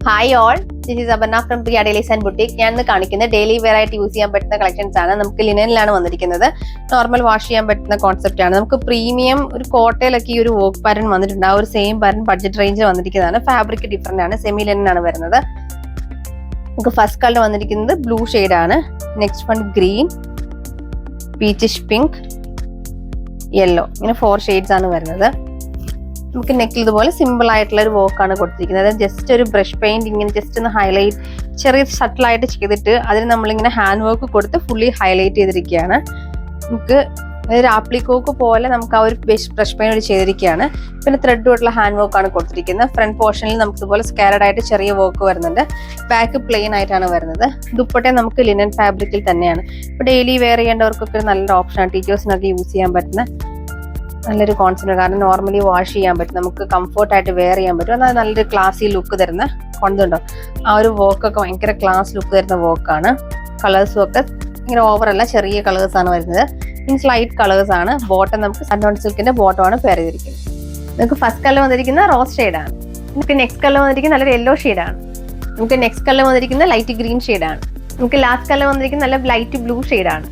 Hi all, this is Aparna from Priya dailies and boutique. ഞാൻ ഇന്ന് കാണിക്കുന്ന ഡെയിലി വെയർ ആയിട്ട് യൂസ് ചെയ്യാൻ പറ്റുന്ന കളക്ഷൻസ് ആണ്. നമുക്ക് ലിനനിലാണ് വന്നിരിക്കുന്നത്. നോർമൽ വാഷ് ചെയ്യാൻ പറ്റുന്ന കോൺസെപ്റ്റ് ആണ്. നമുക്ക് പ്രീമിയം ഒരു കോട്ടയിലൊക്കെ ഈ ഒരു വർക്ക് പാറ്റേൺ വന്നിട്ടുണ്ട്. ആ ഒരു സെയിം പാറ്റേൺ ബഡ്ജറ്റ് റേഞ്ചിൽ വന്നിരിക്കുന്നതാണ്. ഫാബ്രിക് ഡിഫറെന്റ് ആണ്, സെമി ലിനൻ ആണ് വരുന്നത്. നമുക്ക് ഫസ്റ്റ് കളർ വന്നിരിക്കുന്നത് ബ്ലൂ ഷെയ്ഡ് ആണ്. Next one green, peachish pink, yellow. ഇങ്ങനെ 4 ഷെയ്ഡ്സ് ആണ് വരുന്നത്. നമുക്ക് നെക്കിൽ ഇതുപോലെ സിമ്പിൾ ആയിട്ടുള്ള ഒരു വർക്കാണ് കൊടുത്തിരിക്കുന്നത്. ജസ്റ്റ് ഒരു ബ്രഷ് പെയിന്റ് ഇങ്ങനെ ജസ്റ്റ് ഒന്ന് ഹൈലൈറ്റ് ചെറിയ സട്ടിലായിട്ട് ചെയ്തിട്ട് അതിന് നമ്മളിങ്ങനെ ഹാൻഡ് വർക്ക് കൊടുത്ത് ഫുള്ളി ഹൈലൈറ്റ് ചെയ്തിരിക്കുകയാണ്. നമുക്ക് ഒരു ആപ്ലിക്കോക്ക് പോലെ നമുക്ക് ആ ഒരു ബ്രഷ് പെയിന്റ് ചെയ്തിരിക്കുകയാണ്. പിന്നെ ത്രെഡ് തൊട്ടുള്ള ഹാൻഡ് വർക്കാണ് കൊടുത്തിരിക്കുന്നത്. ഫ്രണ്ട് പോർഷനിൽ നമുക്ക് ഇതുപോലെ സ്കാരഡ് ആയിട്ട് ചെറിയ വർക്ക് വരുന്നുണ്ട്. ബാക്ക് പ്ലെയിൻ ആയിട്ടാണ് വരുന്നത്. ദുപ്പട്ട നമുക്ക് ലിനൻ ഫാബ്രിക്കിൽ തന്നെയാണ്. ഇപ്പൊ ഡെയിലി വെയർ ചെയ്യേണ്ടവർക്കൊക്കെ നല്ലൊരു ഓപ്ഷനാണ്. ടീച്ചേഴ്സിനൊക്കെ യൂസ് ചെയ്യാൻ പറ്റുന്ന നല്ലൊരു കോൺസെപ്റ്റ്. കാരണം നോർമലി വാഷ് ചെയ്യാൻ പറ്റും, നമുക്ക് കംഫർട്ടായിട്ട് വെയർ ചെയ്യാൻ പറ്റും. എന്നാൽ നല്ലൊരു ക്ലാസി ലുക്ക് തരുന്ന കൊണ്ടുണ്ടോ ആ ഒരു വർക്കൊക്കെ ഭയങ്കര ക്ലാസ് ലുക്ക് തരുന്ന വർക്കാണ്. കളേഴ്സും ഒക്കെ ഇങ്ങനെ ഓവറല്ല, ചെറിയ കളേഴ്സ് ആണ് വരുന്നത്. മീൻസ് ലൈറ്റ് കളേഴ്സ് ആണ്. ബോട്ടം നമുക്ക് സൻഡോൺ സിൽക്കിന്റെ ബോട്ടമാണ് പെയർ ചെയ്തിരിക്കുന്നത്. നമുക്ക് ഫസ്റ്റ് കളർ വന്നിരിക്കുന്ന റോസ് ഷെയ്ഡാണ്. നമുക്ക് നെക്സ്റ്റ് കളർ വന്നിരിക്കുന്ന നല്ലൊരു യെല്ലോ ഷെയ്ഡാണ്. നമുക്ക് നെക്സ്റ്റ് കളർ വന്നിരിക്കുന്ന ലൈറ്റ് ഗ്രീൻ ഷെയ്ഡാണ്. നമുക്ക് ലാസ്റ്റ് കളർ വന്നിരിക്കുന്ന നല്ല ലൈറ്റ് ബ്ലൂ ഷെയ്ഡാണ്.